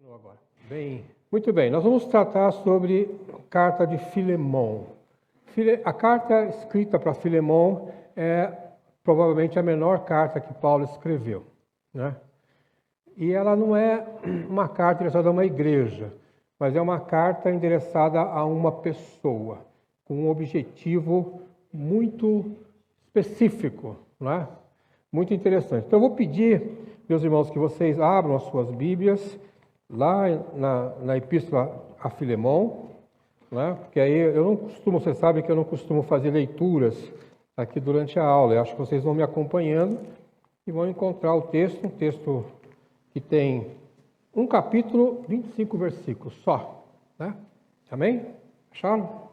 Agora. Muito bem, nós vamos tratar sobre a carta de Filemão. A carta escrita para Filemão é provavelmente a menor carta que Paulo escreveu, né? E ela não é uma carta endereçada a uma igreja, mas é uma carta endereçada a uma pessoa, com um objetivo muito específico, né? Muito interessante. Então eu vou pedir, meus irmãos, que vocês abram as suas Bíblias lá na Epístola a Filemão, né? Porque aí eu não costumo, vocês sabem que eu não costumo fazer leituras aqui durante a aula. Eu acho que vocês vão me acompanhando e vão encontrar o texto, um texto que tem um capítulo, 25 versículos só, né? Amém? Acharam?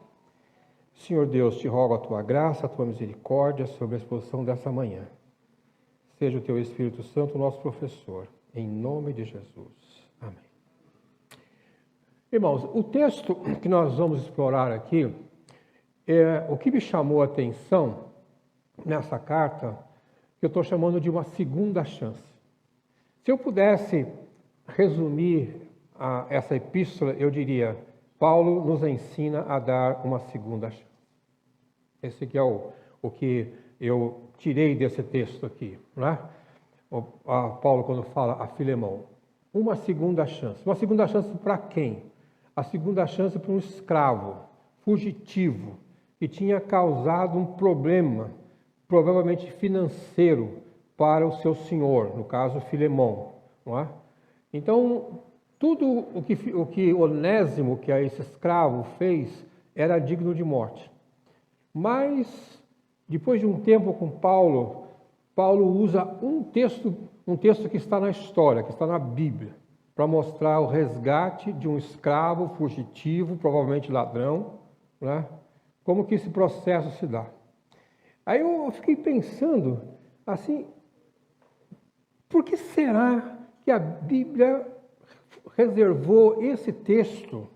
Senhor Deus, te rogo a tua graça, a tua misericórdia sobre a exposição dessa manhã. Seja o teu Espírito Santo nosso professor, em nome de Jesus. Amém. Irmãos, o texto que nós vamos explorar aqui, o que me chamou a atenção nessa carta, que eu estou chamando de uma segunda chance. Se eu pudesse resumir essa epístola, eu diria: Paulo nos ensina a dar uma segunda chance. Esse aqui é o que eu tirei desse texto aqui, né? Paulo, quando fala a Filemão, uma segunda chance. Uma segunda chance para quem? A segunda chance para um escravo fugitivo que tinha causado um problema, provavelmente financeiro, para o seu senhor, no caso Filemão, não é? Então, tudo o que Onésimo, que é esse escravo, fez, era digno de morte. Mas, depois de um tempo com Paulo usa um texto que está na história, que está na Bíblia, para mostrar o resgate de um escravo fugitivo, provavelmente ladrão, né? Como que esse processo se dá. Aí eu fiquei pensando, assim, por que será que a Bíblia reservou esse texto,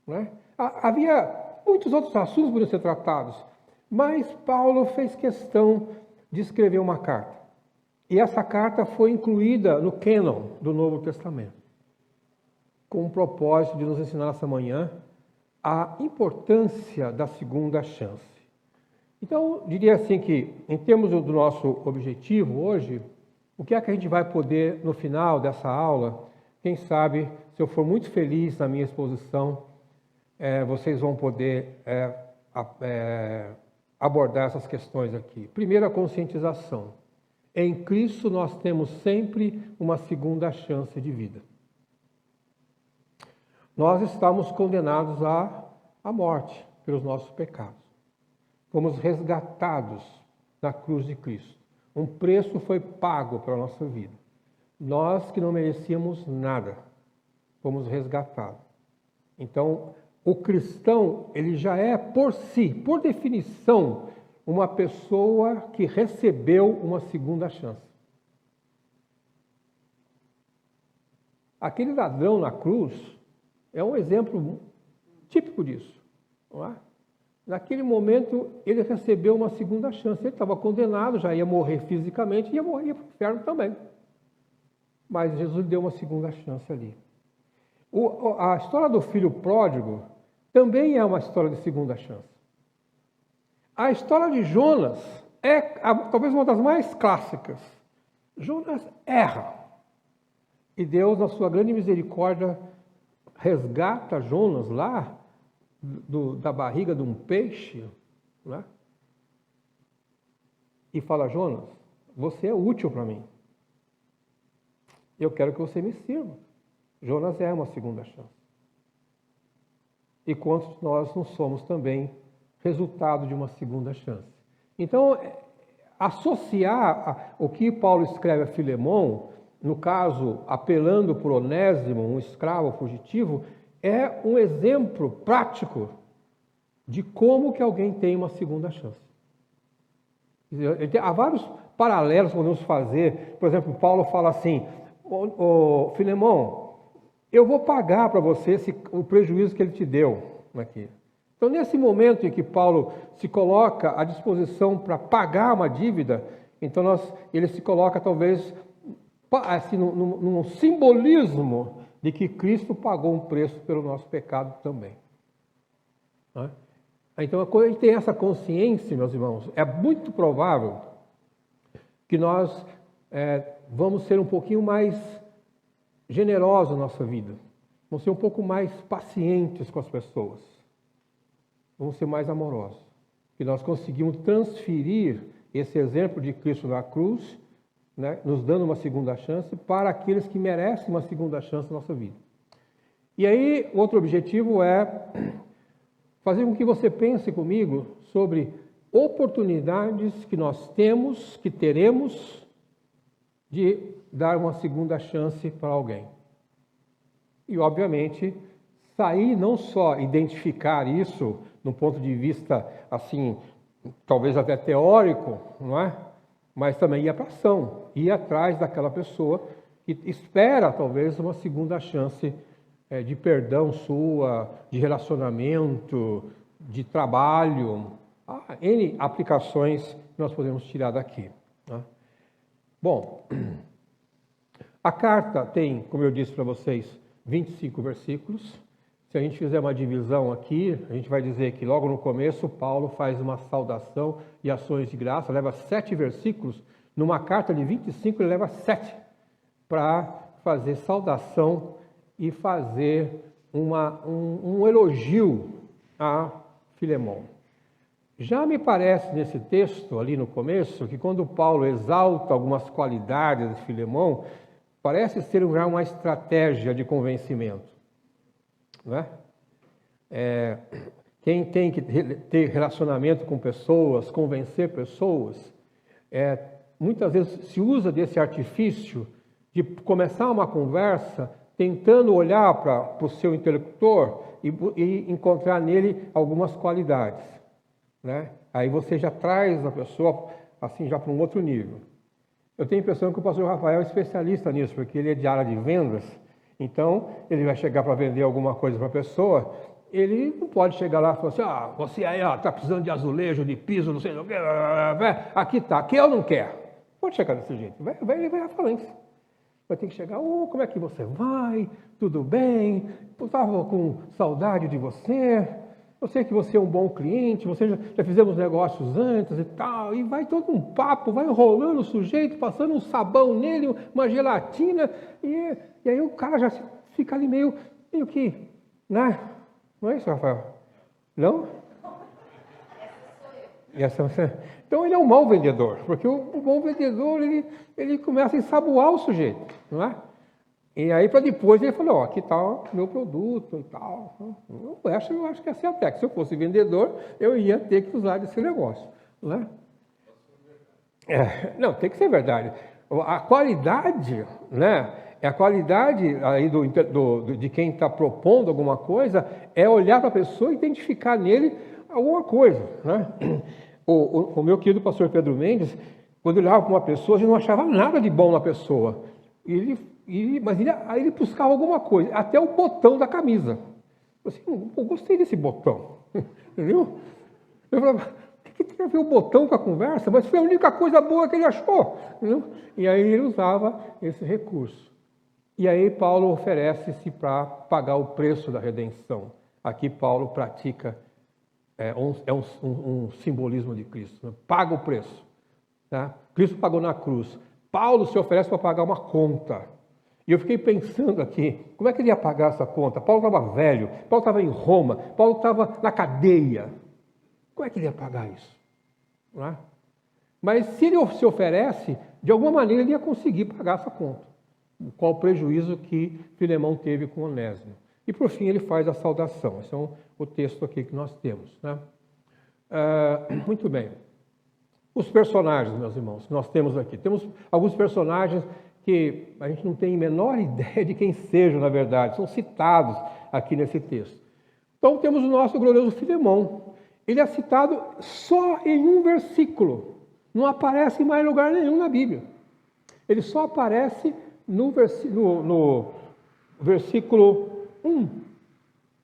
né? Havia muitos outros assuntos poderiam ser tratados, mas Paulo fez questão de escrever uma carta. E essa carta foi incluída no cânon do Novo Testamento, com o propósito de nos ensinar essa manhã a importância da segunda chance. Então, diria assim que, em termos do nosso objetivo hoje, o que é que a gente vai poder, no final dessa aula, quem sabe, se eu for muito feliz na minha exposição, vocês vão poder abordar essas questões aqui. Primeiro, a conscientização. Em Cristo nós temos sempre uma segunda chance de vida. Nós estamos condenados à morte pelos nossos pecados. Fomos resgatados na cruz de Cristo. Um preço foi pago para a nossa vida. Nós que não merecíamos nada, fomos resgatados. Então, o cristão, ele já é por si, por definição, uma pessoa que recebeu uma segunda chance. Aquele ladrão na cruz é um exemplo típico disso, não é? Naquele momento, ele recebeu uma segunda chance. Ele estava condenado, já ia morrer fisicamente, ia morrer para o inferno também. Mas Jesus deu uma segunda chance ali. A história do filho pródigo também é uma história de segunda chance. A história de Jonas é talvez uma das mais clássicas. Jonas erra. E Deus, na sua grande misericórdia, resgata Jonas lá da barriga de um peixe, né? E fala: Jonas, você é útil para mim. Eu quero que você me sirva. Jonas é uma segunda chance. E quantos de nós não somos também resultado de uma segunda chance? Então, associar o que Paulo escreve a Filemão, no caso, apelando por Onésimo, um escravo fugitivo, é um exemplo prático de como que alguém tem uma segunda chance. Há vários paralelos que podemos fazer. Por exemplo, Paulo fala assim: Filemão, eu vou pagar para você o prejuízo que ele te deu aqui. Então, nesse momento em que Paulo se coloca à disposição para pagar uma dívida, então ele se coloca talvez assim, num simbolismo de que Cristo pagou um preço pelo nosso pecado também. Né? Então, quando a gente tem essa consciência, meus irmãos, é muito provável que nós vamos ser um pouquinho mais generosos na nossa vida. Vamos ser um pouco mais pacientes com as pessoas. Vamos ser mais amorosos. Que nós conseguimos transferir esse exemplo de Cristo na cruz, né, nos dando uma segunda chance, para aqueles que merecem uma segunda chance na nossa vida. E aí, outro objetivo é fazer com que você pense comigo sobre oportunidades que nós temos, que teremos, de dar uma segunda chance para alguém. E, obviamente, sair não só identificar isso no ponto de vista, assim, talvez até teórico, não é? Mas também ir para a ação, ir atrás daquela pessoa que espera, talvez, uma segunda chance de perdão sua, de relacionamento, de trabalho. Há N aplicações que nós podemos tirar daqui. Né? Bom, a carta tem, como eu disse para vocês, 25 versículos. Se a gente fizer uma divisão aqui, a gente vai dizer que logo no começo Paulo faz uma saudação e ações de graça, leva 7 versículos. Numa carta de 25 ele leva 7 para fazer saudação e fazer um elogio a Filemão. Já me parece nesse texto ali no começo que quando Paulo exalta algumas qualidades de Filemão, parece ser já uma estratégia de convencimento. Não é? Quem tem que ter relacionamento com pessoas, convencer pessoas, muitas vezes se usa desse artifício de começar uma conversa tentando olhar para o seu interlocutor e encontrar nele algumas qualidades. Né? Aí você já traz a pessoa assim já para um outro nível. Eu tenho a impressão que o pastor Rafael é especialista nisso, porque ele é de área de vendas, então ele vai chegar para vender alguma coisa para a pessoa, ele não pode chegar lá e falar assim, você aí está precisando de azulejo, de piso, não sei o que, aqui está, que eu não quero. Pode chegar desse jeito, ele vai à falência. Vai ter que chegar, como é que você vai? Tudo bem? Eu estava com saudade de você. Eu sei que você é um bom cliente, já fizemos negócios antes e tal. E vai todo um papo, vai enrolando o sujeito, passando um sabão nele, uma gelatina. E aí o cara já fica ali meio que, né? Não é isso, Rafael? Não? Então ele é um mau vendedor, porque o bom vendedor ele começa a ensaboar o sujeito, não é? E aí para depois ele falou, aqui está o meu produto e tal. Eu acho que assim até que se eu fosse vendedor, eu ia ter que usar desse negócio, não é? Não, tem que ser verdade. A qualidade, né? A qualidade aí de quem está propondo alguma coisa é olhar para a pessoa e identificar nele alguma coisa, né? O meu querido pastor Pedro Mendes, quando ele olhava para uma pessoa, ele não achava nada de bom na pessoa. Mas ele buscava alguma coisa, até o botão da camisa. Eu assim, gostei desse botão, entendeu? Eu falava, o que tem a ver o botão com a conversa? Mas foi a única coisa boa que ele achou. Entendeu? E aí ele usava esse recurso. E aí Paulo oferece-se para pagar o preço da redenção. Aqui Paulo pratica um simbolismo de Cristo. Né? Paga o preço. Tá? Cristo pagou na cruz. Paulo se oferece para pagar uma conta. E eu fiquei pensando aqui, como é que ele ia pagar essa conta? Paulo estava velho, Paulo estava em Roma, Paulo estava na cadeia. Como é que ele ia pagar isso? Não é? Mas se ele se oferece, de alguma maneira ele ia conseguir pagar essa conta. Qual o prejuízo que Filemão teve com Onésimo. E por fim ele faz a saudação. Esse é o texto aqui que nós temos. Né? Muito bem. Os personagens, meus irmãos, que nós temos aqui. Temos alguns personagens que a gente não tem a menor ideia de quem sejam, na verdade. São citados aqui nesse texto. Então temos o nosso glorioso Filemão. Ele é citado só em um versículo. Não aparece em mais lugar nenhum na Bíblia. Ele só aparece no versículo 1.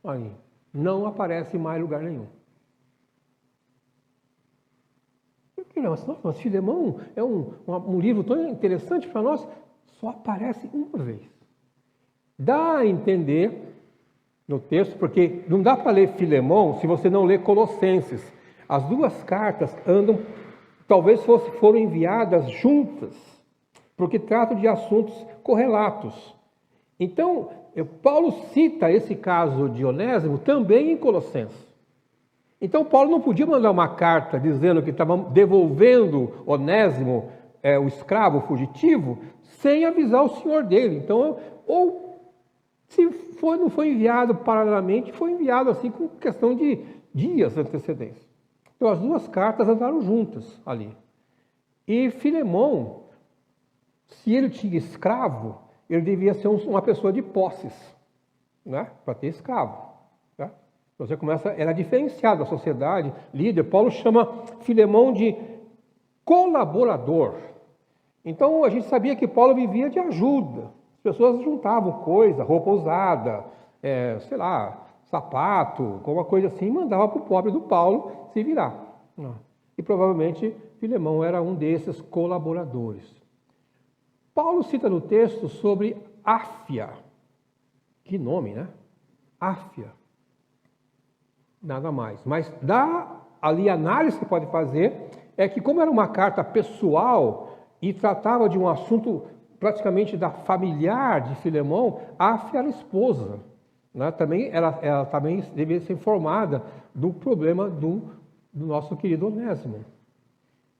Aí, não aparece em mais lugar nenhum. Mas Filemão é um livro tão interessante para nós, só aparece uma vez. Dá a entender no texto, porque não dá para ler Filemão se você não ler Colossenses. As duas cartas andam, talvez foram enviadas juntas, porque tratam de assuntos correlatos. Então, Paulo cita esse caso de Onésimo também em Colossenses. Então, Paulo não podia mandar uma carta dizendo que estava devolvendo Onésimo, o escravo fugitivo, sem avisar o senhor dele. Então, ou se não foi enviado paralelamente, foi enviado assim com questão de dias de antecedência. Então, as duas cartas andaram juntas ali. E Filemão, se ele tinha escravo, ele devia ser uma pessoa de posses, né? Para ter escravo. Né? Você começa, era diferenciado da sociedade, líder. Paulo chama Filemão de colaborador. Então, a gente sabia que Paulo vivia de ajuda. As pessoas juntavam coisa, roupa usada, sei lá, sapato, alguma coisa assim, e mandavam para o pobre do Paulo se virar. E provavelmente Filemão era um desses colaboradores. Paulo cita no texto sobre Áfia. Que nome, né? Áfia. Nada mais. Mas ali a análise que pode fazer é que, como era uma carta pessoal e tratava de um assunto praticamente da familiar de Filemão, Áfia era esposa. Né? Também, ela também deveria ser informada do problema do nosso querido Onésimo.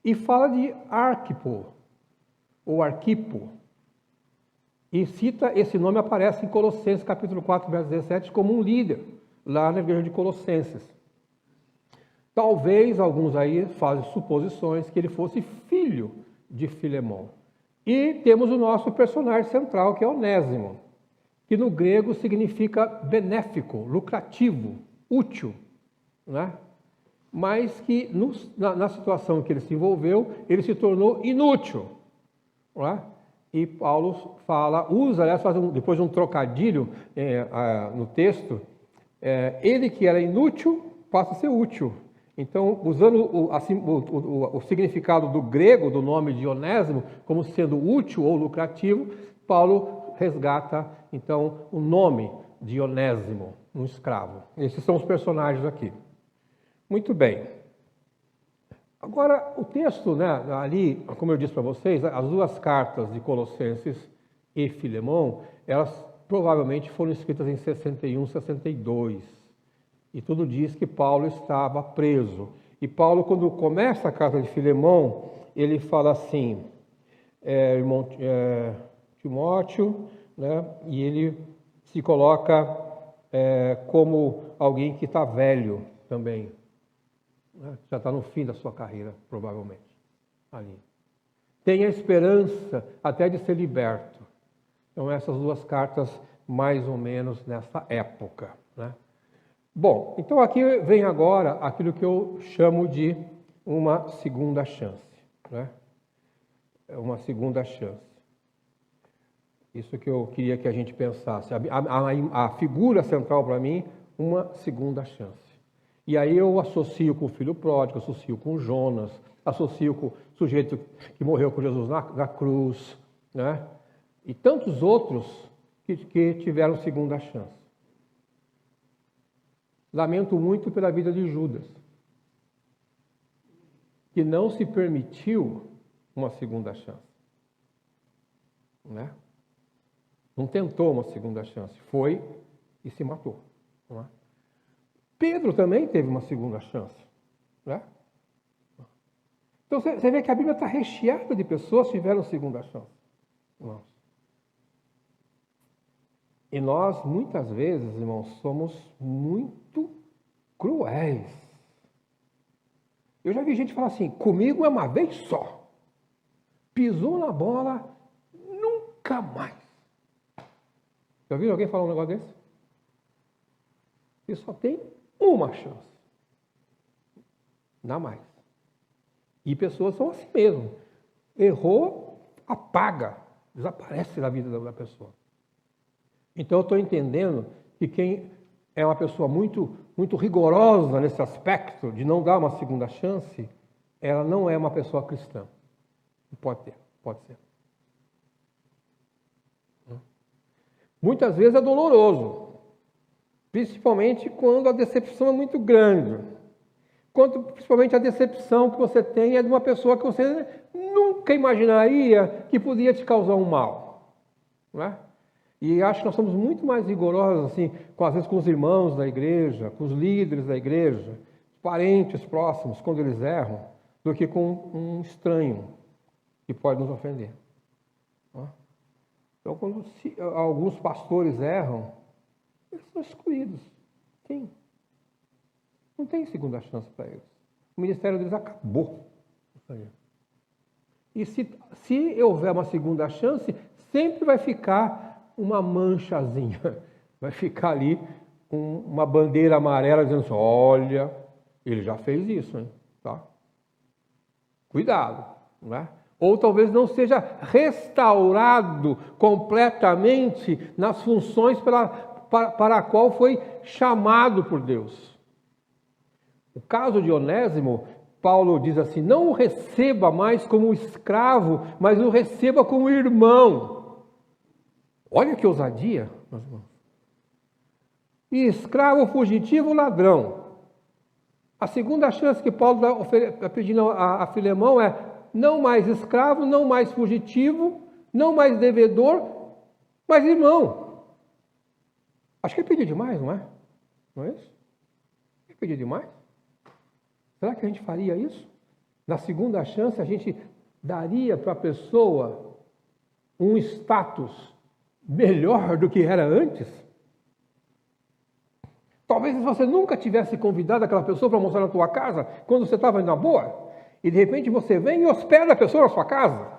E fala de Arquipo, ou Arquipo. E cita, esse nome aparece em Colossenses, capítulo 4, verso 17, como um líder, lá na igreja de Colossenses. Talvez alguns aí fazem suposições que ele fosse filho de Filemão. E temos o nosso personagem central, que é Onésimo, que no grego significa benéfico, lucrativo, útil, né? Mas que na situação em que ele se envolveu, ele se tornou inútil. Não é? E Paulo usa, aliás, depois de um trocadilho no texto, ele que era inútil passa a ser útil. Então, usando o significado do grego do nome de Onésimo como sendo útil ou lucrativo, Paulo resgata, então, o nome de Onésimo, um escravo. Esses são os personagens aqui. Muito bem. Agora, o texto, né, ali, como eu disse para vocês, as duas cartas de Colossenses e Filemão, elas provavelmente foram escritas em 61, 62. E tudo diz que Paulo estava preso. E Paulo, quando começa a carta de Filemão, ele fala assim, irmão Timóteo, né, e ele se coloca como alguém que está velho também. Já está no fim da sua carreira, provavelmente, ali. Tem a esperança até de ser liberto. Então, essas duas cartas, mais ou menos nessa época, né? Bom, então aqui vem agora aquilo que eu chamo de uma segunda chance, né? Uma segunda chance. Isso que eu queria que a gente pensasse. A figura central para mim, uma segunda chance. E aí eu associo com o filho pródigo, associo com Jonas, associo com o sujeito que morreu com Jesus na cruz, né? E tantos outros que tiveram segunda chance. Lamento muito pela vida de Judas, que não se permitiu uma segunda chance, né? Não tentou uma segunda chance, foi e se matou, não é? Pedro também teve uma segunda chance, né? Então você vê que a Bíblia está recheada de pessoas que tiveram segunda chance. Nossa. E nós, muitas vezes, irmãos, somos muito cruéis. Eu já vi gente falar assim, comigo é uma vez só. Pisou na bola, nunca mais. Já viu alguém falar um negócio desse? E só tem uma chance. Não mais. E pessoas são assim mesmo. Errou, apaga, desaparece da vida da pessoa. Então eu estou entendendo que quem é uma pessoa muito, muito rigorosa nesse aspecto de não dar uma segunda chance, ela não é uma pessoa cristã. Pode ser. Muitas vezes é doloroso, principalmente quando a decepção é muito grande. Principalmente a decepção que você tem é de uma pessoa que você nunca imaginaria que podia te causar um mal. Não é? E acho que nós somos muito mais rigorosos, assim, às vezes com os irmãos da igreja, com os líderes da igreja, parentes próximos, quando eles erram, do que com um estranho que pode nos ofender. Não é? Então, quando alguns pastores erram, eles são excluídos. Sim. Não tem segunda chance para eles. O ministério deles acabou. E se houver uma segunda chance, sempre vai ficar uma manchazinha. Vai ficar ali uma bandeira amarela dizendo assim, olha, ele já fez isso, hein? Tá? Cuidado, não é? Ou talvez não seja restaurado completamente nas funções para a qual foi chamado por Deus. O caso de Onésimo, Paulo diz assim, não o receba mais como escravo, mas o receba como irmão. Olha que ousadia, meus irmãos. E escravo, fugitivo, ladrão. A segunda chance que Paulo está pedindo a Filemão é não mais escravo, não mais fugitivo, não mais devedor, mas irmão. Acho que ele pediu demais, não é? Não é isso? Ele pediu demais? Será que a gente faria isso? Na segunda chance, a gente daria para a pessoa um status melhor do que era antes? Talvez você nunca tivesse convidado aquela pessoa para almoçar na tua casa, quando você estava na boa, e de repente você vem e hospeda a pessoa na sua casa.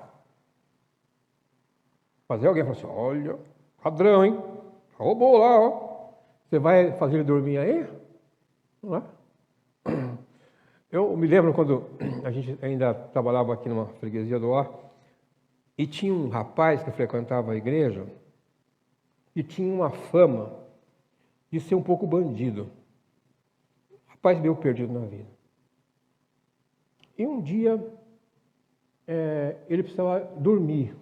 Fazer alguém falar assim, olha, ladrão, hein? Roubou lá, ó. Você vai fazer ele dormir aí? Não é? Eu me lembro quando a gente ainda trabalhava aqui numa freguesia do Ó, e tinha um rapaz que frequentava a igreja e tinha uma fama de ser um pouco bandido. Um rapaz meio perdido na vida. E um dia ele precisava dormir.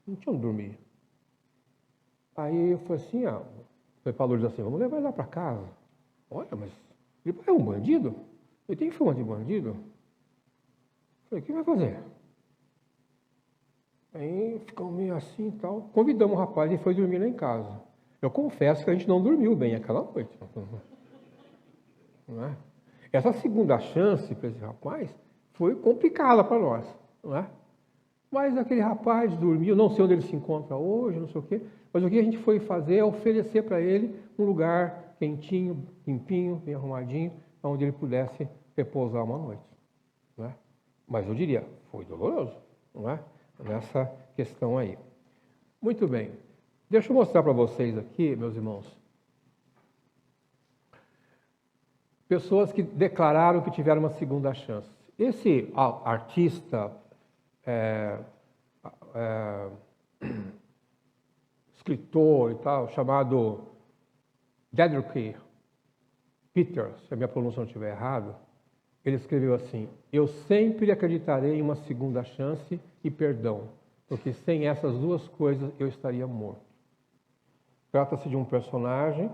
Não tinha onde dormir. Aí eu falei assim, foi para a Lourdes assim, vamos levar ele lá para casa. Olha, mas ele é um bandido? Ele tem fama de bandido? Eu falei, o que vai fazer? Aí ficamos meio assim e tal. Convidamos o rapaz e foi dormir lá em casa. Eu confesso que a gente não dormiu bem aquela noite. Não é? Essa segunda chance para esse rapaz foi complicada para nós. Não é? Mas aquele rapaz dormiu, não sei onde ele se encontra hoje, não sei o quê. Mas o que a gente foi fazer é oferecer para ele um lugar quentinho, limpinho, bem arrumadinho, onde ele pudesse repousar uma noite. Não é? Mas eu diria, foi doloroso, não é? Nessa questão aí. Muito bem. Deixa eu mostrar para vocês aqui, meus irmãos. Pessoas que declararam que tiveram uma segunda chance. Esse artista, escritor e tal, chamado Dedrick Peters, se a minha pronúncia não estiver errada, ele escreveu assim, eu sempre acreditarei em uma segunda chance e perdão, porque sem essas duas coisas eu estaria morto. Trata-se de um personagem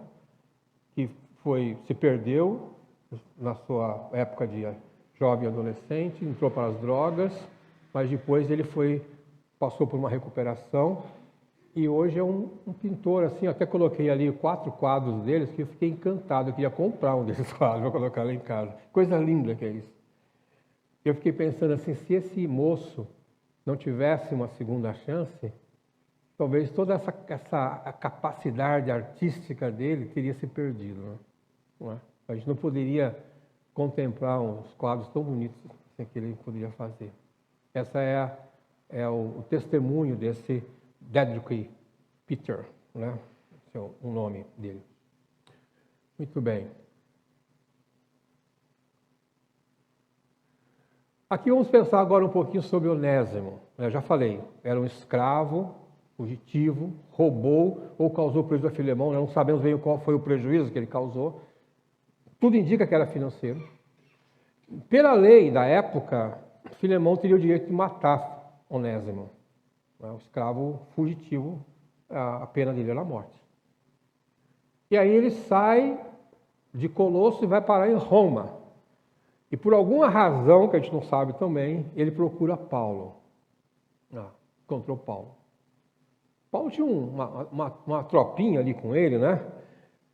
que se perdeu na sua época de jovem adolescente, entrou para as drogas, mas depois ele passou por uma recuperação e hoje é um pintor, assim, até coloquei ali 4 quadros deles que eu fiquei encantado, eu queria comprar um desses quadros, vou colocar lá em casa. Coisa linda que é isso. Eu fiquei pensando assim, se esse moço não tivesse uma segunda chance, talvez toda essa capacidade artística dele teria se perdido. Né? Não é? A gente não poderia contemplar uns quadros tão bonitos assim, que ele poderia fazer. Essa é o testemunho desse Dedrick Peter, né? Esse é o nome dele. Muito bem. Aqui vamos pensar agora um pouquinho sobre Onésimo. Eu já falei, era um escravo, fugitivo, roubou ou causou prejuízo a Filemão. Não sabemos bem qual foi o prejuízo que ele causou. Tudo indica que era financeiro. Pela lei da época, Filemão teria o direito de matar Onésimo. O escravo fugitivo, a pena dele era a morte. E aí ele sai de Colosso e vai parar em Roma. E por alguma razão, que a gente não sabe também, ele procura Paulo. Encontrou Paulo. Paulo tinha uma tropinha ali com ele, né?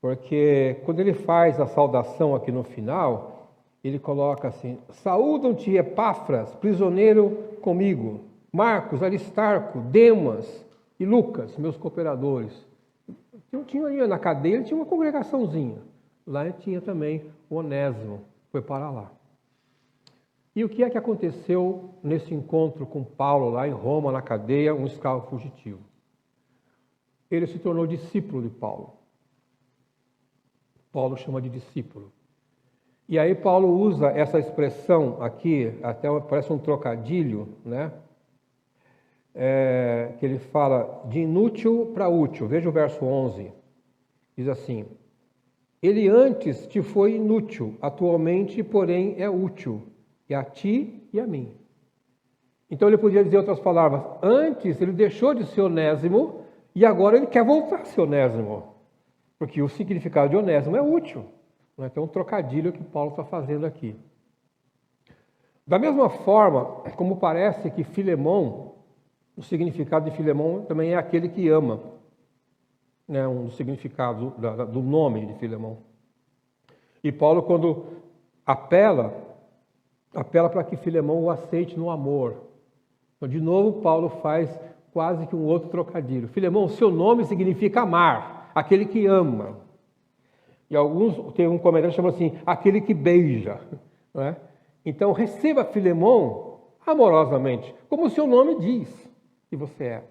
Porque quando ele faz a saudação aqui no final, ele coloca assim: saúdam-te, Epáfras, prisioneiro comigo, Marcos, Aristarco, Demas e Lucas, meus cooperadores. Então tinha ali na cadeia, tinha uma congregaçãozinha. Lá tinha também o Onésimo, foi para lá. E o que é que aconteceu nesse encontro com Paulo lá em Roma, na cadeia, um escravo fugitivo? Ele se tornou discípulo de Paulo. Paulo chama de discípulo. E aí Paulo usa essa expressão aqui, até parece um trocadilho, né? Que ele fala de inútil para útil. Veja o verso 11. Diz assim: ele antes te foi inútil, atualmente, porém, é útil, e a ti e a mim. Então ele podia dizer outras palavras: antes ele deixou de ser Onésimo e agora ele quer voltar a ser Onésimo, porque o significado de Onésimo é útil. Então, um trocadilho que Paulo está fazendo aqui. Da mesma forma, como parece que Filemão, o significado de Filemão também é aquele que ama, né? Um dos significados do nome de Filemão. E Paulo, quando apela para que Filemão o aceite no amor. Então, de novo, Paulo faz quase que um outro trocadilho. Filemão, seu nome significa amar, aquele que ama. E alguns, tem um comentário que chama assim, aquele que beija. Não é? Então, receba Filemão amorosamente, como o seu nome diz que você é.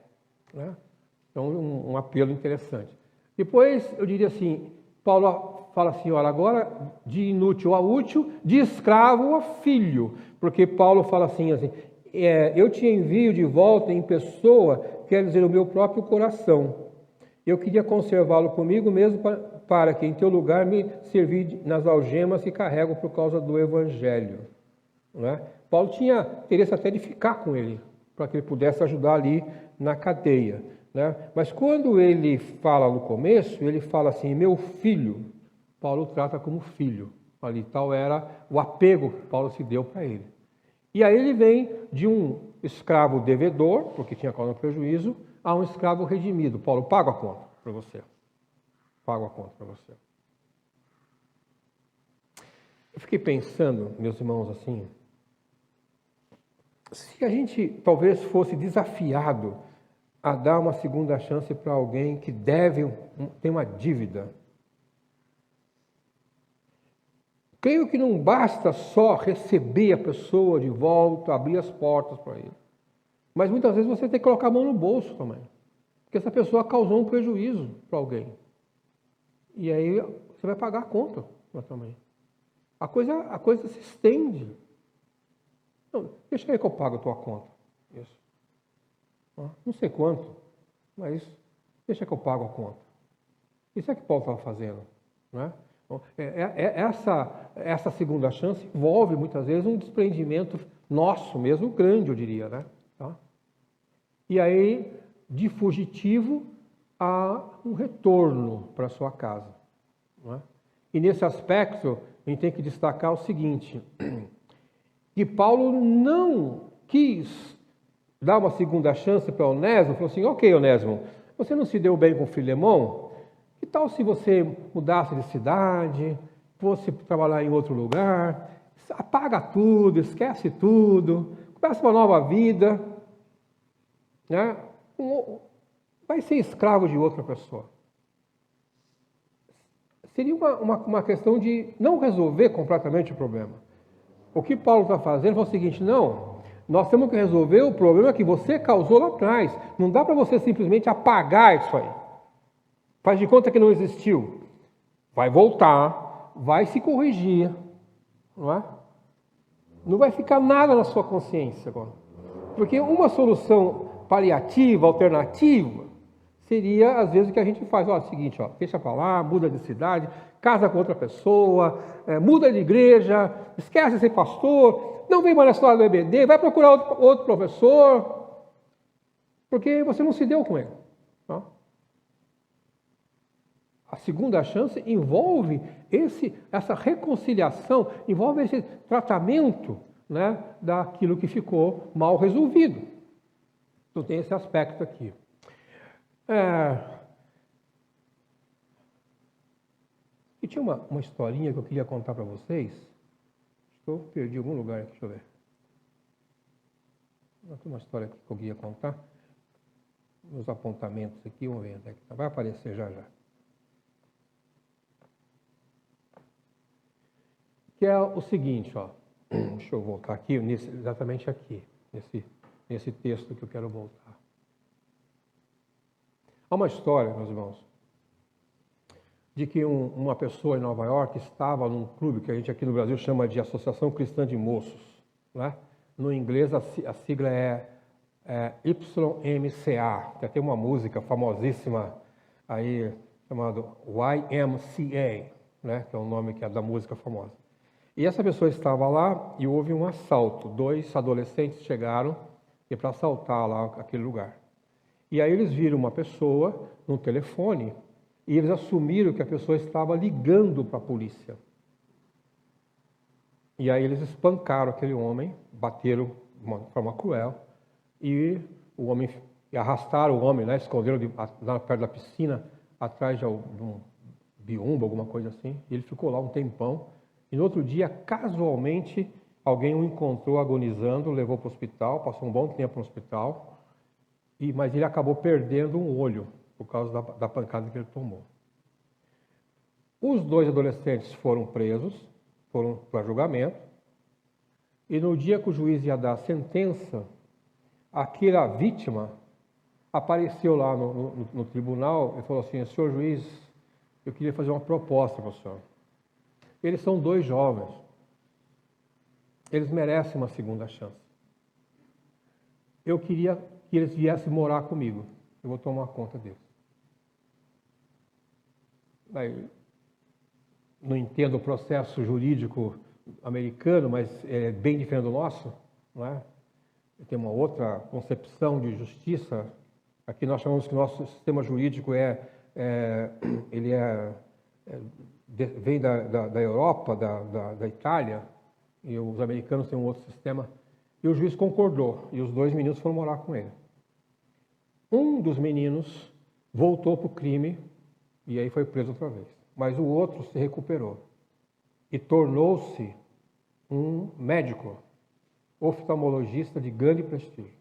Né? Então, um apelo interessante. Depois, eu diria assim, Paulo fala assim, olha, agora de inútil a útil, de escravo a filho. Porque Paulo fala assim, eu te envio de volta em pessoa, quer dizer, o meu próprio coração. Eu queria conservá-lo comigo mesmo para que em teu lugar me servir nas algemas que carrego por causa do Evangelho. Não é? Paulo tinha interesse até de ficar com ele, para que ele pudesse ajudar ali na cadeia. Né? Mas quando ele fala no começo, ele fala assim, meu filho, Paulo trata como filho. Ali tal era o apego que Paulo se deu para ele. E aí ele vem de um escravo devedor, porque tinha causa de prejuízo, a um escravo redimido. Paulo, paga a conta para você. Pago a conta para você. Eu fiquei pensando, meus irmãos, assim, se a gente talvez fosse desafiado a dar uma segunda chance para alguém que tem uma dívida. Creio que não basta só receber a pessoa de volta, abrir as portas para ele. Mas muitas vezes você tem que colocar a mão no bolso também. Porque essa pessoa causou um prejuízo para alguém. E aí você vai pagar a conta também. A coisa se estende. Não, deixa aí que eu pago a tua conta. Isso. Não sei quanto, mas deixa que eu pago a conta. Isso é que Paulo estava fazendo. Né? Essa segunda chance envolve muitas vezes um desprendimento nosso mesmo, grande, eu diria. Né? Tá? E aí, de fugitivo a um retorno para sua casa. Não é? E nesse aspecto, a gente tem que destacar o seguinte, que Paulo não quis dar uma segunda chance para Onésimo, falou assim, ok, Onésimo, você não se deu bem com Filemão? Que tal se você mudasse de cidade, fosse trabalhar em outro lugar, apaga tudo, esquece tudo, começa uma nova vida, né? Vai ser escravo de outra pessoa. Seria uma questão de não resolver completamente o problema. O que Paulo está fazendo é o seguinte, não, nós temos que resolver o problema que você causou lá atrás. Não dá para você simplesmente apagar isso aí. Faz de conta que não existiu. Vai voltar, vai se corrigir. Não é? Não vai ficar nada na sua consciência agora. Porque uma solução paliativa, alternativa, seria, às vezes, o que a gente faz. Ó, é o seguinte, ó, deixa para lá, muda de cidade, casa com outra pessoa, muda de igreja, esquece ser pastor, não vem mais na escola do EBD, vai procurar outro professor, porque você não se deu com ele. Tá? A segunda chance envolve essa reconciliação, envolve esse tratamento, né, daquilo que ficou mal resolvido. Então tem esse aspecto aqui. E tinha uma historinha que eu queria contar para vocês. Eu perdi algum lugar aqui, deixa eu ver. Tem uma história que eu queria contar. Nos apontamentos aqui, vamos ver onde é que tá. Vai aparecer já já. Que é o seguinte, ó. Deixa eu voltar aqui, exatamente aqui, nesse texto que eu quero voltar. Há uma história, meus irmãos, de que uma pessoa em Nova York estava num clube que a gente aqui no Brasil chama de Associação Cristã de Moços, né? No inglês a sigla é YMCA, tem uma música famosíssima aí chamada YMCA, né? Que é o nome que é da música famosa. E essa pessoa estava lá e houve um assalto. 2 adolescentes chegaram para assaltar lá aquele lugar. E aí eles viram uma pessoa no telefone e eles assumiram que a pessoa estava ligando para a polícia. E aí eles espancaram aquele homem, bateram de uma forma cruel e o homem arrastaram o homem, né, esconderam lá perto da piscina, atrás de um biombo, alguma coisa assim. E ele ficou lá um tempão. E no outro dia, casualmente, alguém o encontrou agonizando, levou para o hospital, passou um bom tempo no hospital, mas ele acabou perdendo um olho por causa da pancada que ele tomou. Os 2 adolescentes foram presos, foram para julgamento, e no dia que o juiz ia dar a sentença, aquela vítima apareceu lá no tribunal e falou assim: senhor juiz, eu queria fazer uma proposta para o senhor. Eles são 2 jovens. Eles merecem uma segunda chance. Eu queria que eles viessem morar comigo. Eu vou tomar conta deles. Aí, não entendo o processo jurídico americano, mas é bem diferente do nosso, não é? Tem uma outra concepção de justiça. Aqui nós chamamos que o nosso sistema jurídico vem da Europa, da Itália, e os americanos têm um outro sistema. E o juiz concordou, e os 2 meninos foram morar com ele. Um dos meninos voltou para o crime, e aí foi preso outra vez. Mas o outro se recuperou e tornou-se um médico, oftalmologista de grande prestígio.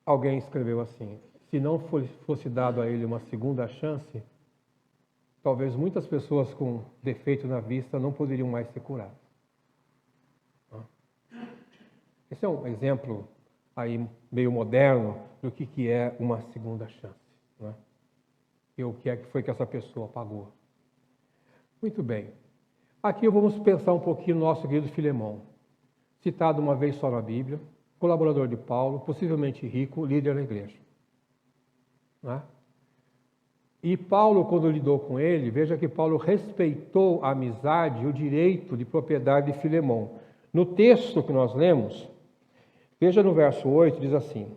Alguém escreveu assim: se não fosse dado a ele uma segunda chance, talvez muitas pessoas com defeito na vista não poderiam mais ser curadas. Esse é um exemplo aí meio moderno do que é uma segunda chance, né? E o que foi que essa pessoa pagou. Muito bem. Aqui vamos pensar um pouquinho no nosso querido Filemão, citado uma vez só na Bíblia, colaborador de Paulo, possivelmente rico, líder na igreja, né? E Paulo, quando lidou com ele, veja que Paulo respeitou a amizade e o direito de propriedade de Filemão. No texto que nós lemos, veja no verso 8, diz assim: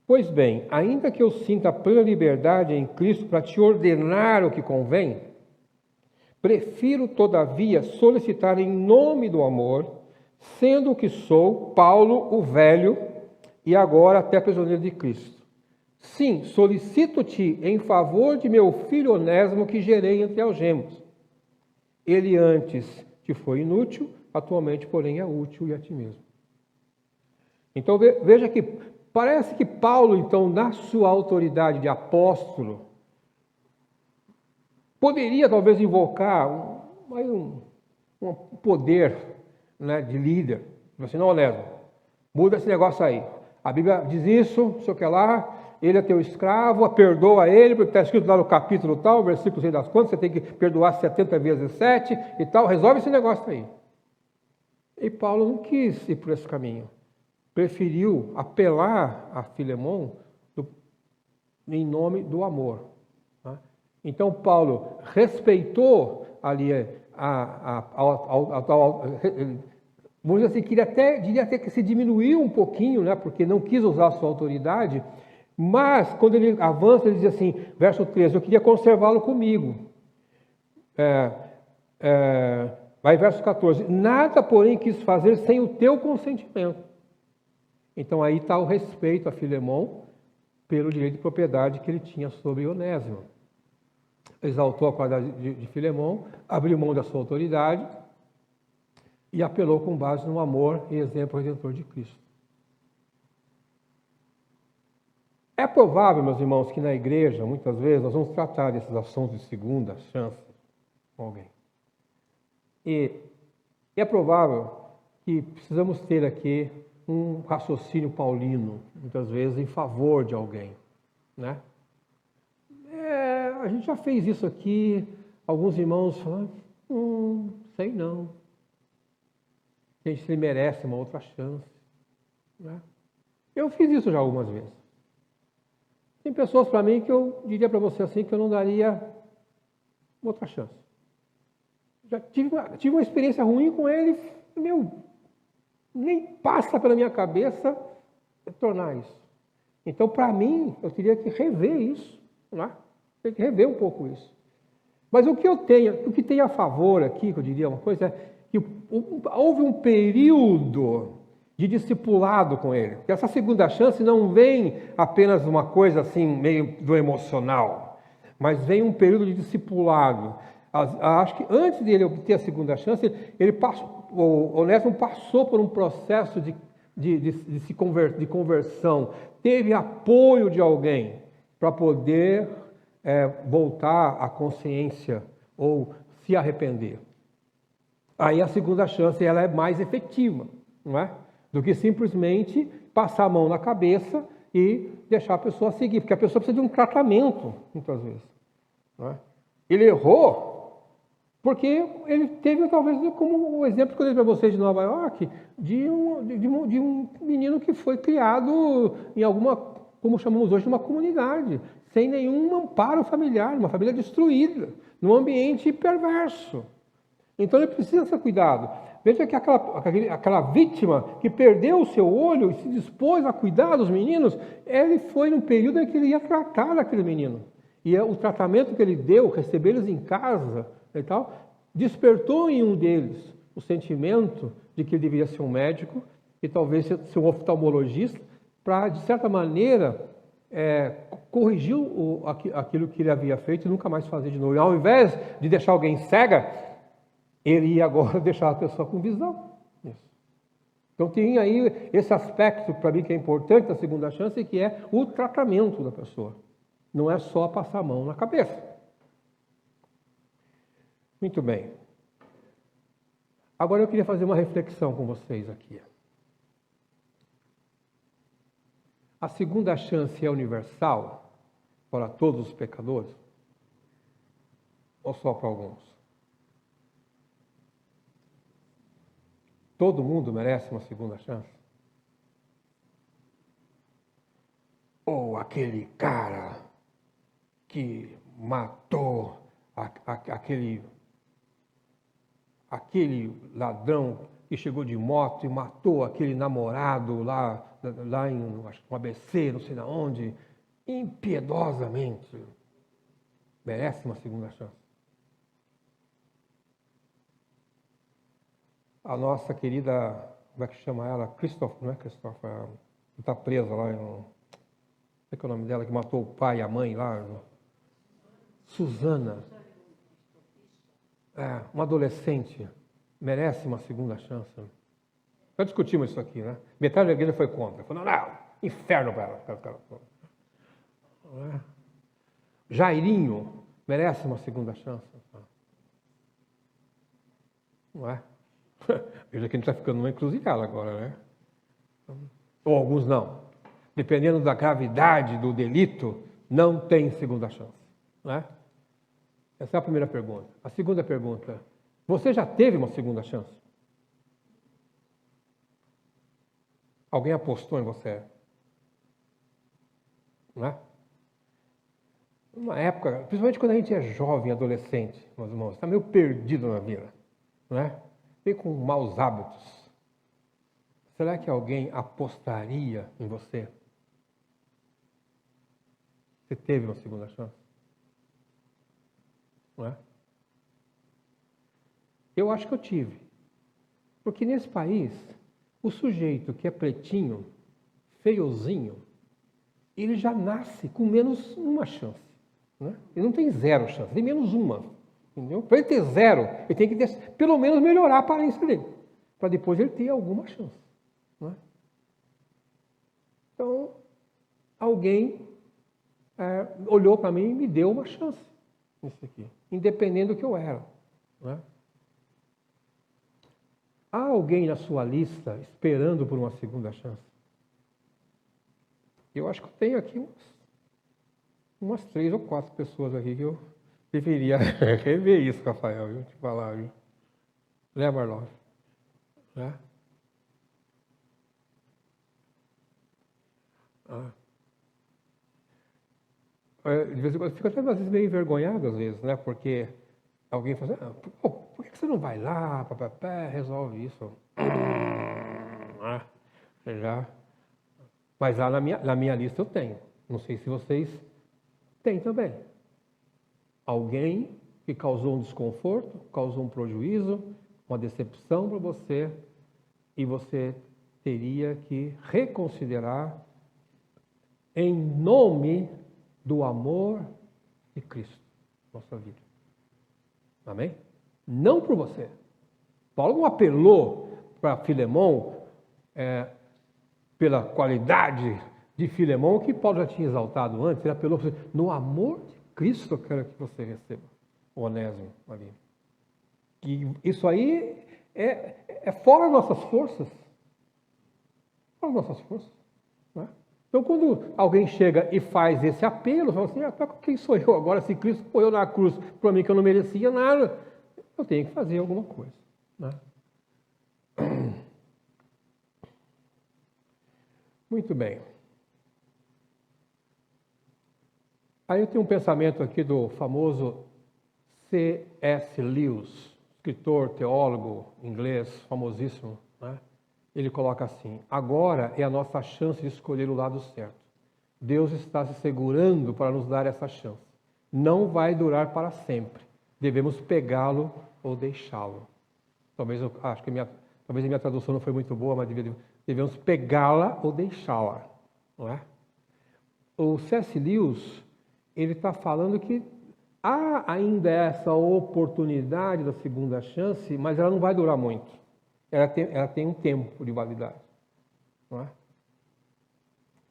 pois bem, ainda que eu sinta plena liberdade em Cristo para te ordenar o que convém, prefiro, todavia, solicitar em nome do amor, sendo o que sou, Paulo, o velho, e agora até prisioneiro de Cristo. Sim, solicito-te em favor de meu filho Onésimo, que gerei entre algemas. Ele antes te foi inútil, atualmente, porém, é útil e a ti mesmo. Então, veja que parece que Paulo, então, na sua autoridade de apóstolo, poderia talvez invocar um poder, né, de líder. Assim: não, Onésimo, muda esse negócio aí. A Bíblia diz isso, não sei o que lá, ele é teu escravo, perdoa ele, porque está escrito lá no capítulo tal, versículo 6 das contas, você tem que perdoar 70 vezes 7 e tal, resolve esse negócio aí. E Paulo não quis ir por esse caminho. Preferiu apelar a Filemão em nome do amor. Tá? Então, Paulo respeitou ali vamos dizer assim, diria até que se diminuiu um pouquinho, né, porque não quis usar a sua autoridade, Mas, quando ele avança, ele diz assim, verso 13, eu queria conservá-lo comigo. Vai verso 14, nada, porém, quis fazer sem o teu consentimento. Então, aí está o respeito a Filemão pelo direito de propriedade que ele tinha sobre Onésimo. Exaltou a qualidade de Filemão, abriu mão da sua autoridade e apelou com base no amor e exemplo redentor de Cristo. É provável, meus irmãos, que na igreja, muitas vezes, nós vamos tratar desses assuntos de segunda chance com alguém. E é provável que precisamos ter aqui um raciocínio paulino, muitas vezes, em favor de alguém, né? A gente já fez isso aqui, alguns irmãos falam, sei não. Gente, se ele merece uma outra chance, né? Eu fiz isso já algumas vezes. Tem pessoas para mim que eu diria para você assim, que eu não daria outra chance. Já tive uma experiência ruim com ele, nem passa pela minha cabeça tornar isso. Então, para mim, eu teria que rever isso, né? Tem que rever um pouco isso. Mas o que tem a favor aqui, que eu diria uma coisa, é que houve um período de discipulado com ele. Porque essa segunda chance não vem apenas uma coisa assim, meio do emocional, mas vem um período de discipulado. Acho que antes de ele obter a segunda chance, o Onésimo passou por um processo de conversão, teve apoio de alguém para poder voltar à consciência ou se arrepender. Aí a segunda chance ela é mais efetiva, não é? Do que simplesmente passar a mão na cabeça e deixar a pessoa seguir, porque a pessoa precisa de um tratamento, muitas vezes. Não é? Ele errou porque ele teve, talvez, como o exemplo que eu dei para vocês de Nova York, de um menino que foi criado em alguma, como chamamos hoje, uma comunidade, sem nenhum amparo familiar, uma família destruída, num ambiente perverso. Então ele precisa ser cuidado. Veja que aquela vítima que perdeu o seu olho e se dispôs a cuidar dos meninos, ele foi num período em que ele ia tratar daquele menino. E o tratamento que ele deu, receber eles em casa e tal, despertou em um deles o sentimento de que ele deveria ser um médico e talvez ser um oftalmologista para, de certa maneira, corrigir aquilo que ele havia feito e nunca mais fazer de novo. E ao invés de deixar alguém cega, ele ia agora deixar a pessoa com visão. Isso. Então tem aí esse aspecto para mim que é importante da segunda chance, que é o tratamento da pessoa. Não é só passar a mão na cabeça. Muito bem. Agora eu queria fazer uma reflexão com vocês aqui. A segunda chance é universal para todos os pecadores? Ou só para alguns? Todo mundo merece uma segunda chance? Ou aquele cara que matou aquele ladrão que chegou de moto e matou aquele namorado lá em um ABC, não sei de onde, impiedosamente, merece uma segunda chance? A nossa querida, como é que chama ela? Christopher, não é Christopher? Está presa lá, como é que é o nome dela, que matou o pai e a mãe lá? Suzana. Uma adolescente, merece uma segunda chance. Já discutimos isso aqui, né? Metade da igreja foi contra. Falou, não, inferno para ela. Jairinho, merece uma segunda chance. Não é? Veja que a gente está ficando numa encruzilhada agora, né? Ou alguns não. Dependendo da gravidade do delito, não tem segunda chance. Não é? Essa é a primeira pergunta. A segunda pergunta, você já teve uma segunda chance? Alguém apostou em você? Não é? Uma época, principalmente quando a gente é jovem, adolescente, meus irmãos, está meio perdido na vida, não é? Vem com maus hábitos. Será que alguém apostaria em você? Você teve uma segunda chance? Não é? Eu acho que eu tive. Porque nesse país, o sujeito que é pretinho, feiozinho, ele já nasce com menos uma chance. Né? Ele não tem zero chance, tem menos uma. Entendeu? Para ele ter zero, ele tem que pelo menos melhorar a aparência dele, para depois ele ter alguma chance. Né? Então, alguém olhou para mim e me deu uma chance nisso aqui, independente do que eu era. Né? Há alguém na sua lista esperando por uma segunda chance? Eu acho que eu tenho aqui umas 3 ou 4 pessoas aqui que eu deveria rever isso, Rafael, eu te falar, viu? Né, Marlon? Né? De vez em quando eu fico até às vezes meio envergonhado, às vezes, né? Porque alguém fala assim, por que você não vai lá, papapá, resolve isso? Já. Mas lá na minha lista eu tenho. Não sei se vocês têm também. Alguém que causou um desconforto, causou um prejuízo, uma decepção para você, e você teria que reconsiderar em nome do amor de Cristo na sua vida. Amém? Não por você. Paulo não apelou para Filemão pela qualidade de Filemão que Paulo já tinha exaltado antes. Ele apelou para você, no amor de Cristo eu quero que você receba o Onésimo ali. E isso aí é fora das nossas forças. Fora das nossas forças. Né? Então, quando alguém chega e faz esse apelo, fala assim, quem sou eu agora? Se Cristo morreu na cruz para mim que eu não merecia nada, eu tenho que fazer alguma coisa. Né? Muito bem. Aí eu tenho um pensamento aqui do famoso C.S. Lewis, escritor, teólogo inglês, famosíssimo, né? Ele coloca assim, agora é a nossa chance de escolher o lado certo. Deus está se segurando para nos dar essa chance. Não vai durar para sempre. Devemos pegá-lo ou deixá-lo. Talvez a minha tradução não foi muito boa, mas devemos pegá-la ou deixá-la. Não é? O C.S. Lewis, ele está falando que há ainda essa oportunidade da segunda chance, mas ela não vai durar muito. Ela tem um tempo de validade. Não é?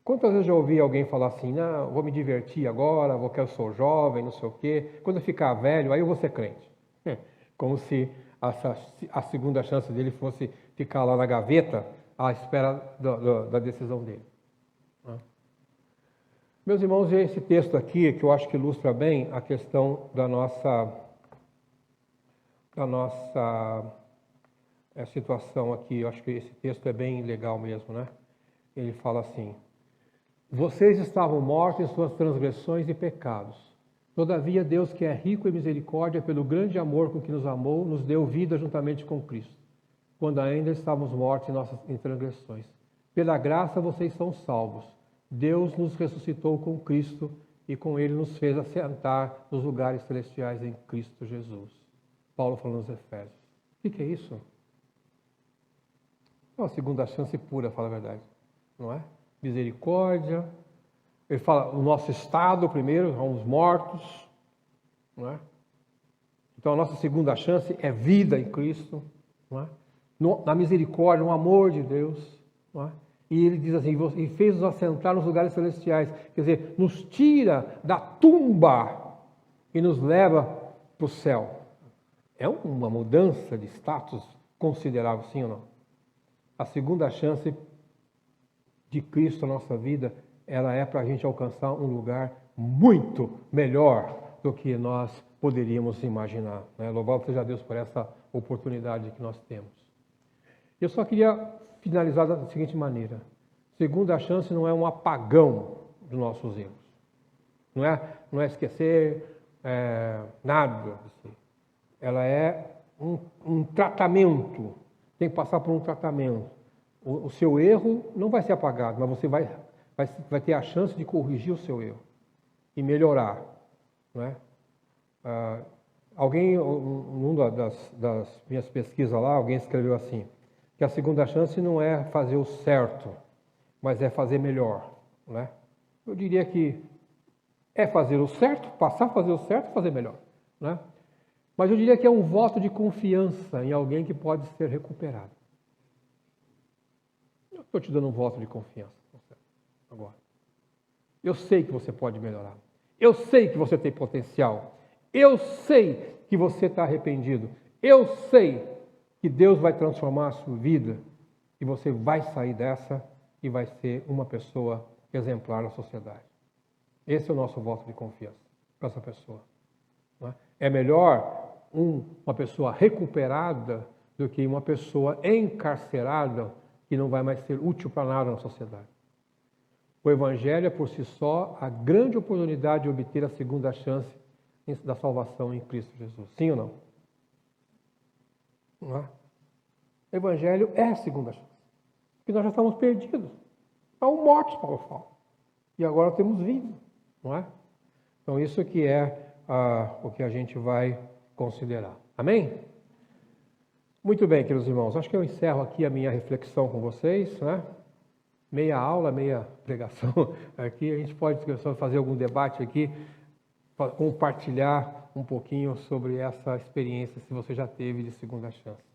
Quantas vezes eu já ouvi alguém falar assim, não, vou me divertir agora, eu sou jovem, não sei o quê, quando eu ficar velho, aí eu vou ser crente. Como se a segunda chance dele fosse ficar lá na gaveta à espera da decisão dele. Meus irmãos, esse texto aqui, que eu acho que ilustra bem a questão da nossa situação aqui, eu acho que esse texto é bem legal mesmo, né? Ele fala assim, vocês estavam mortos em suas transgressões e pecados. Todavia, Deus, que é rico em misericórdia, pelo grande amor com que nos amou, nos deu vida juntamente com Cristo, quando ainda estávamos mortos em nossas transgressões. Pela graça vocês são salvos. Deus nos ressuscitou com Cristo e com Ele nos fez assentar nos lugares celestiais em Cristo Jesus. Paulo falando nos Efésios. O que é isso? É uma segunda chance pura, fala a verdade. Não é? Misericórdia. Ele fala o nosso estado primeiro, somos mortos. Não é? Então a nossa segunda chance é vida em Cristo. Não é? Na misericórdia, no amor de Deus. Não é? E ele diz assim, e fez-nos assentar nos lugares celestiais. Quer dizer, nos tira da tumba e nos leva para o céu. É uma mudança de status considerável, sim ou não? A segunda chance de Cristo na nossa vida, ela é para a gente alcançar um lugar muito melhor do que nós poderíamos imaginar. Né? Louvado seja Deus por essa oportunidade que nós temos. Eu só queria finalizar da seguinte maneira. Segunda chance não é um apagão dos nossos erros. Não é esquecer nada. Assim. Ela é um tratamento. Tem que passar por um tratamento. O seu erro não vai ser apagado, mas você vai ter a chance de corrigir o seu erro. e melhorar, né? Alguém, numa das minhas pesquisas lá, alguém escreveu assim, que a segunda chance não é fazer o certo, mas é fazer melhor, né? Eu diria que é fazer o certo, passar a fazer o certo e fazer melhor, né? Mas eu diria que é um voto de confiança em alguém que pode ser recuperado. Eu estou te dando um voto de confiança agora. Eu sei que você pode melhorar. Eu sei que você tem potencial. Eu sei que você está arrependido. Eu sei que Deus vai transformar a sua vida e você vai sair dessa e vai ser uma pessoa exemplar na sociedade. Esse é o nosso voto de confiança para essa pessoa. Não é? É melhor uma pessoa recuperada do que uma pessoa encarcerada que não vai mais ser útil para nada na sociedade. O Evangelho é por si só a grande oportunidade de obter a segunda chance da salvação em Cristo Jesus. Sim ou não? Não é? O Evangelho é a segunda chance. Porque nós já estamos perdidos. Estamos mortos, Paulo fala. E agora temos vida. Não é? Então isso que é o que a gente vai considerar. Amém? Muito bem, queridos irmãos. Acho que eu encerro aqui a minha reflexão com vocês, né? Meia aula, meia pregação aqui. A gente pode fazer algum debate aqui, compartilhar um pouquinho sobre essa experiência, se você já teve de segunda chance.